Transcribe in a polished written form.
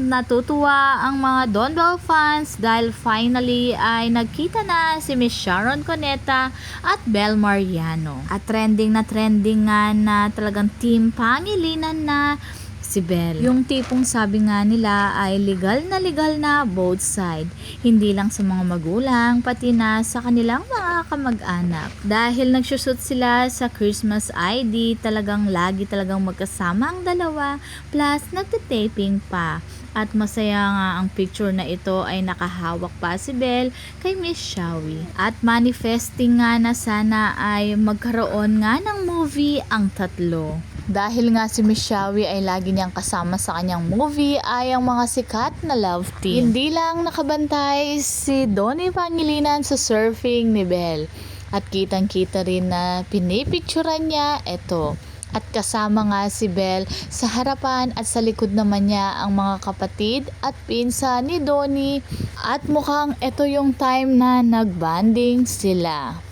natutuwa ang mga Don Bell fans dahil finally ay nagkita na si Miss Sharon Cuneta at Bel Mariano. At trending nga na talagang team Pangilinan na si Bel. Yung tipong sabi nga nila ay legal na both side. Hindi lang sa mga magulang, pati na sa kanilang mga kamag-anak. Dahil nagsushoot sila sa Christmas ID, talagang lagi magkasama ang dalawa, plus nagtitaping pa. At masaya nga ang picture na ito ay nakahawak pa si Bel kay Miss Shawi. At manifesting nga na sana ay magkaroon nga ng movie ang tatlo. Dahil nga si Miss Shawi ay lagi niyang kasama sa kanyang movie ay ang mga sikat na love team. Hindi lang nakabantay si Donnie Pangilinan sa surfing ni Bel. At kitang-kita rin na pinipicturan niya ito. At kasama nga si Bel sa harapan at sa likod naman niya ang mga kapatid at pinsan ni Donnie. At mukhang ito yung time na nagbanding sila.